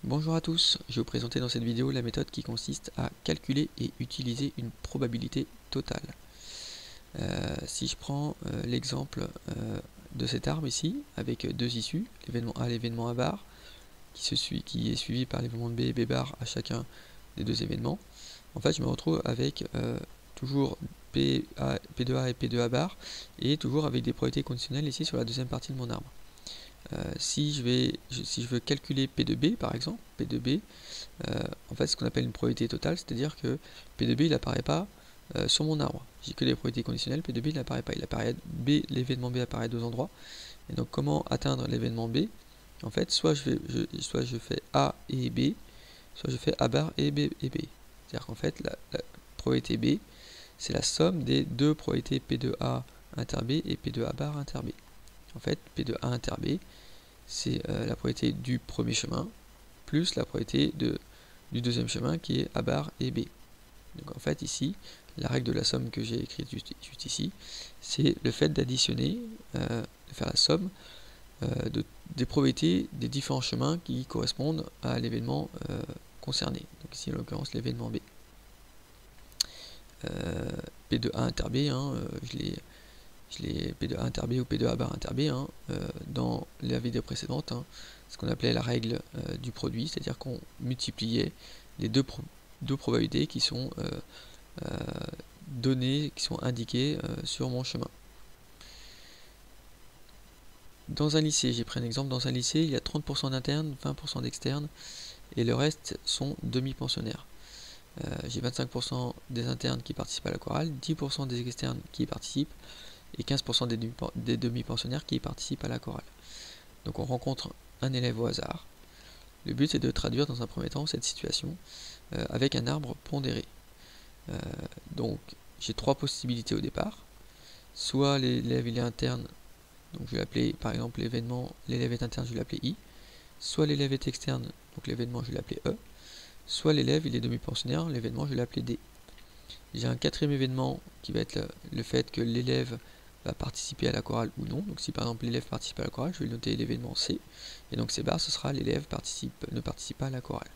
Bonjour à tous, je vais vous présenter dans cette vidéo la méthode qui consiste à calculer et utiliser une probabilité totale. Si je prends l'exemple de cet arbre ici, avec deux issues, l'événement A et l'événement A bar, qui est suivi par l'événement B et B bar à chacun des deux événements, en fait je me retrouve avec toujours P2A et P2A bar, et toujours avec des probabilités conditionnelles ici sur la deuxième partie de mon arbre. Si je veux calculer P de B par exemple, P de B, en fait ce qu'on appelle une probabilité totale, c'est-à-dire que P de B il n'apparaît pas sur mon arbre. J'ai que les probabilités conditionnelles, P de B il n'apparaît pas. L'événement B apparaît à deux endroits. Et donc comment atteindre l'événement B? En fait, soit je fais A et B, soit je fais A bar et B et B. C'est-à-dire qu'en fait, la probabilité B, c'est la somme des deux probabilités P de A inter B et P de A bar inter B. En fait, P de A inter B, c'est la probabilité du premier chemin, plus la probabilité du deuxième chemin qui est A bar et B. Donc en fait ici, la règle de la somme que j'ai écrite juste ici, c'est le fait d'additionner, de faire la somme des probabilités des différents chemins qui correspondent à l'événement concerné. Donc ici en l'occurrence l'événement B. P de A inter B, je l'ai P de A inter B ou P de A bar inter B dans la vidéo précédente, ce qu'on appelait la règle du produit, c'est-à-dire qu'on multipliait les deux probabilités qui sont données, qui sont indiquées sur mon chemin. Dans un lycée, j'ai pris un exemple, dans un lycée, il y a 30% d'internes, 20% d'externes, et le reste sont demi-pensionnaires. J'ai 25% des internes qui participent à la chorale, 10% des externes qui y participent, et 15% des demi-pensionnaires qui participent à la chorale. Donc on rencontre un élève au hasard. Le but c'est de traduire dans un premier temps cette situation avec un arbre pondéré. Donc j'ai trois possibilités au départ. Soit l'élève il est interne, donc je vais l'appeler par exemple l'élève est interne, je vais l'appeler I. Soit l'élève est externe, donc l'événement je vais l'appeler E. Soit l'élève il est demi-pensionnaire, l'événement je vais l'appeler D. J'ai un quatrième événement qui va être le fait que l'élève va participer à la chorale ou non. Donc si par exemple l'élève participe à la chorale, je vais noter l'événement C. Et donc C bar, ce sera l'élève ne participe pas à la chorale.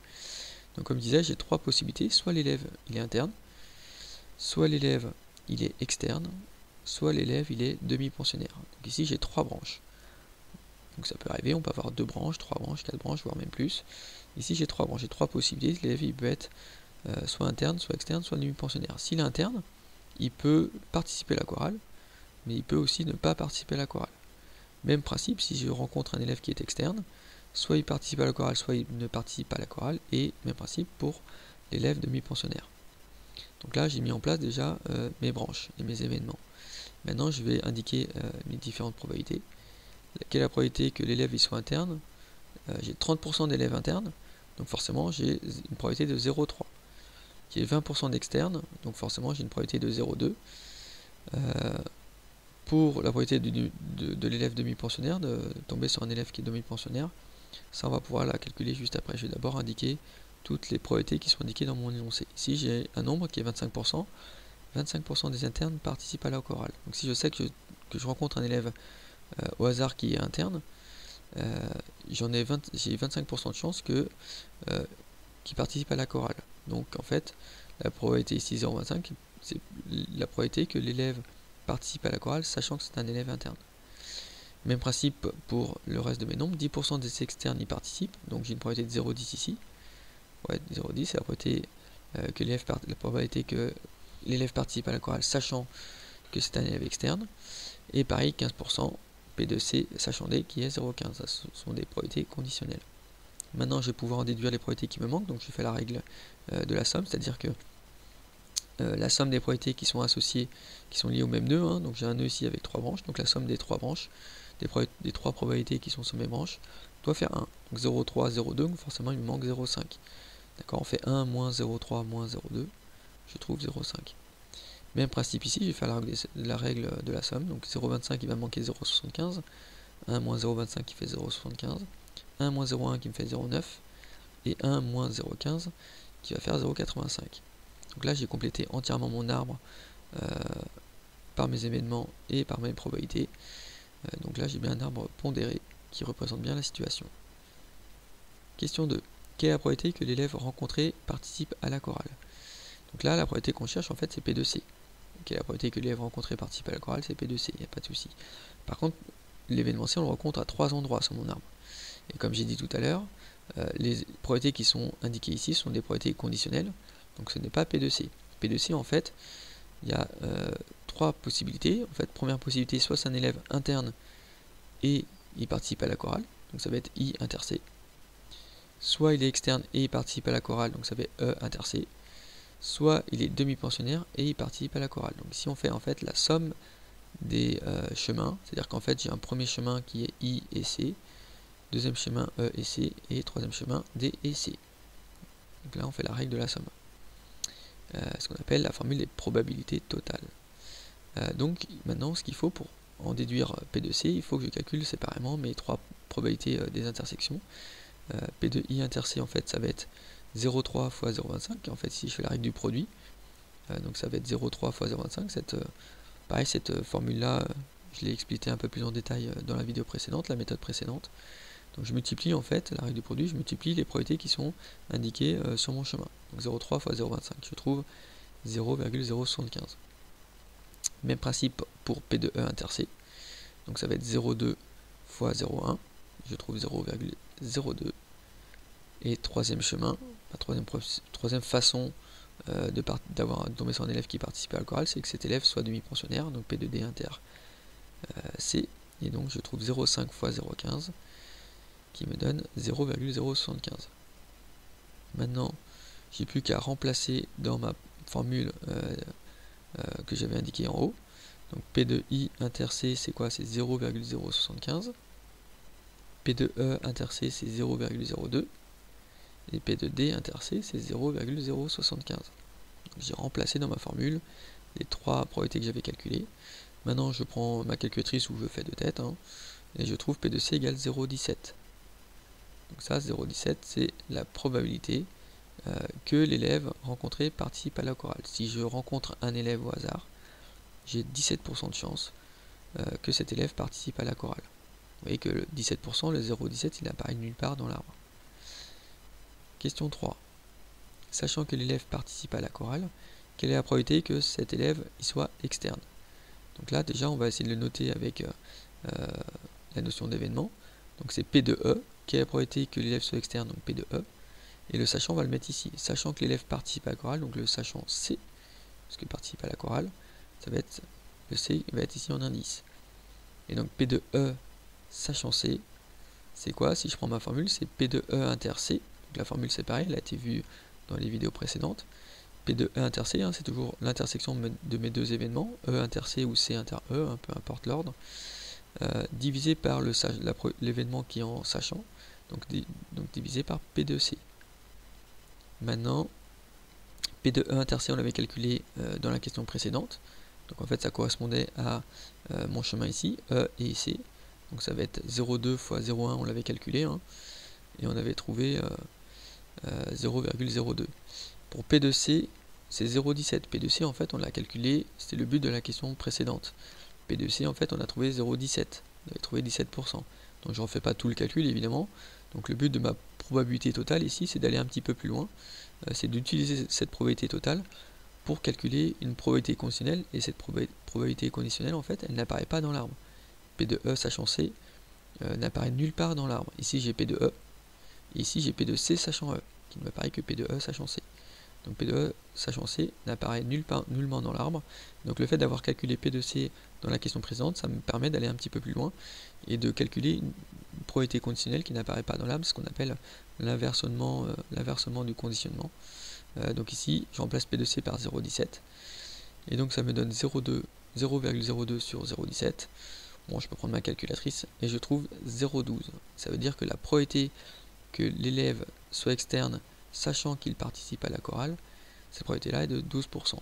Donc comme je disais, j'ai trois possibilités. Soit l'élève il est interne, soit l'élève il est externe, soit l'élève il est demi-pensionnaire. Donc ici j'ai trois branches. Donc ça peut arriver, on peut avoir deux branches, trois branches, quatre branches, voire même plus. Ici j'ai trois branches, j'ai trois possibilités. L'élève il peut être soit interne, soit externe, soit demi-pensionnaire. S'il est interne, il peut participer à la chorale, mais il peut aussi ne pas participer à la chorale. Même principe, si je rencontre un élève qui est externe, soit il participe à la chorale, soit il ne participe pas à la chorale, et même principe pour l'élève demi-pensionnaire. Donc là, j'ai mis en place déjà mes branches et mes événements. Maintenant, je vais indiquer mes différentes probabilités. Quelle est la probabilité que l'élève soit interne? J'ai 30% d'élèves internes, donc forcément j'ai une probabilité de 0,3. J'ai 20% d'externes, donc forcément j'ai une probabilité de 0,2. Pour la probabilité de l'élève demi-pensionnaire, de tomber sur un élève qui est demi-pensionnaire, ça on va pouvoir la calculer juste après. Je vais d'abord indiquer toutes les probabilités qui sont indiquées dans mon énoncé. Ici j'ai un nombre qui est 25%. 25% des internes participent à la chorale. Donc si je sais que je rencontre un élève au hasard qui est interne, j'ai 25% de chance qu'il participe à la chorale. Donc en fait, la probabilité ici 0,25, c'est la probabilité que l'élève participe à la chorale, sachant que c'est un élève interne. Même principe pour le reste de mes nombres, 10% des externes y participent, donc j'ai une probabilité de 0,10 ici. Ouais, 0,10 c'est la probabilité que l'élève participe à la chorale, sachant que c'est un élève externe. Et pareil, 15% P de C, sachant D, qui est 0,15. Ça, ce sont des probabilités conditionnelles. Maintenant, je vais pouvoir en déduire les probabilités qui me manquent, donc je fais la règle de la somme, c'est-à-dire que la somme des probabilités qui sont associées, qui sont liées au même nœud, donc j'ai un nœud ici avec trois branches, donc la somme des trois branches, des trois probabilités qui sont sur mes branches, doit faire 1. Donc 0,3, 0,2, donc forcément il me manque 0,5. D'accord, on fait 1 moins 0,3 moins 0,2, je trouve 0,5. Même principe ici, je vais faire la règle de la somme, donc 0,25 il va me manquer 0,75, 1 moins 0,25 qui fait 0,75, 1 moins 0,1 qui me fait 0,9, et 1 moins 0,15 qui va faire 0,85. Donc là j'ai complété entièrement mon arbre par mes événements et par mes probabilités. Donc là j'ai bien un arbre pondéré qui représente bien la situation. Question 2. quelle est la probabilité que l'élève rencontré participe à la chorale? Donc là, la probabilité qu'on cherche, en fait, c'est P2C. Quelle est la probabilité que l'élève rencontré participe à la chorale? C'est P2C, il n'y a pas de souci. Par contre, l'événementiel, on le rencontre à 3 endroits sur mon arbre. Et comme j'ai dit tout à l'heure, les probabilités qui sont indiquées ici sont des probabilités conditionnelles, donc ce n'est pas P2C. P2C, en fait, il y a 3 possibilités. En fait, première possibilité, soit c'est un élève interne et il participe à la chorale, donc ça va être I inter C. Soit il est externe et il participe à la chorale, donc ça va être E inter C. Soit il est demi-pensionnaire et il participe à la chorale. Donc si on fait en fait la somme des chemins, c'est-à-dire qu'en fait j'ai un premier chemin qui est I et C, deuxième chemin E et C, et troisième chemin D et C. Donc là on fait la règle de la somme. Ce qu'on appelle la formule des probabilités totales. Donc maintenant ce qu'il faut pour en déduire P de C, il faut que je calcule séparément mes 3 probabilités des intersections. P de I inter C, en fait ça va être 0,3 fois 0,25, en fait si je fais la règle du produit, donc ça va être 0,3 fois 0,25. Pareil, cette formule là, je l'ai expliqué un peu plus en détail dans la vidéo précédente, la méthode précédente. Donc je multiplie en fait, la règle du produit, je multiplie les probabilités qui sont indiquées sur mon chemin. Donc 0,3 fois 0,25, je trouve 0,075. Même principe pour P de E inter C, donc ça va être 0,2 fois 0,1, je trouve 0,02. Et troisième chemin, la troisième façon d'avoir tombé sur un élève qui participe à la chorale, c'est que cet élève soit demi-pensionnaire, donc P de D inter C, et donc je trouve 0,5 fois 0,15 qui me donne 0,075. Maintenant, j'ai plus qu'à remplacer dans ma formule que j'avais indiquée en haut. Donc P de I inter C, c'est quoi? C'est 0,075. P de E inter C, c'est 0,02. Et P de D inter C, c'est 0,075. J'ai remplacé dans ma formule les 3 probabilités que j'avais calculées. Maintenant, je prends ma calculatrice ou je fais de tête, et je trouve P de C égale 0,17. Donc ça, 0,17, c'est la probabilité que l'élève rencontré participe à la chorale. Si je rencontre un élève au hasard, j'ai 17% de chance que cet élève participe à la chorale. Vous voyez que le 17%, le 0,17, il n'apparaît nulle part dans l'arbre. Question 3. Sachant que l'élève participe à la chorale, quelle est la probabilité que cet élève il soit externe? Donc là, déjà, on va essayer de le noter avec la notion d'événement. Donc c'est P de E. Quelle est la probabilité que l'élève soit externe? Donc P de E. Et le sachant, on va le mettre ici. Sachant que l'élève participe à la chorale, donc le sachant C, parce qu'il participe à la chorale, ça va être, le C va être ici en indice. Et donc P de E sachant C, c'est quoi? Si je prends ma formule, c'est P de E inter C. Donc la formule c'est pareil, elle a été vue dans les vidéos précédentes. P de E inter C, c'est toujours l'intersection de mes deux événements, E inter C ou C inter E, peu importe l'ordre, divisé par l'événement qui est en sachant, donc divisé par P de C. Maintenant, P de E inter C, on l'avait calculé dans la question précédente. Donc en fait, ça correspondait à mon chemin ici, E et C. Donc ça va être 0,2 fois 0,1, on l'avait calculé, et on avait trouvé 0,02. Pour P de C, c'est 0,17. P de C, en fait, on l'a calculé, c'était le but de la question précédente. P de C, en fait, on a trouvé 0,17. On avait trouvé 17%. Donc je ne refais pas tout le calcul, évidemment. Donc le but de ma probabilité totale ici, c'est d'aller un petit peu plus loin. C'est d'utiliser cette probabilité totale pour calculer une probabilité conditionnelle. Et cette probabilité conditionnelle, en fait, elle n'apparaît pas dans l'arbre. P de E sachant C n'apparaît nulle part dans l'arbre. Ici, j'ai P de E. Et ici, j'ai P de C sachant E, qui ne m'apparaît que P de E sachant C. Donc P de E sachant C n'apparaît nullement dans l'arbre. Donc le fait d'avoir calculé P de C dans la question présente, ça me permet d'aller un petit peu plus loin et de calculer une probabilité conditionnelle qui n'apparaît pas dans l'arbre, ce qu'on appelle l'inversement du conditionnement. Donc ici, je remplace P de C par 0,17. Et donc ça me donne 0,02 sur 0,17. Bon, je peux prendre ma calculatrice et je trouve 0,12. Ça veut dire que la probabilité que l'élève soit externe sachant qu'il participe à la chorale, cette probabilité-là est de 12%.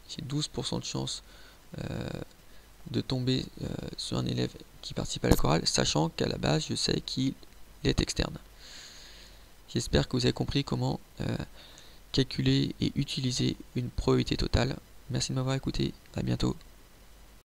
J'ai 12% de chance de tomber sur un élève qui participe à la chorale, sachant qu'à la base, je sais qu'il est externe. J'espère que vous avez compris comment calculer et utiliser une probabilité totale. Merci de m'avoir écouté, à bientôt.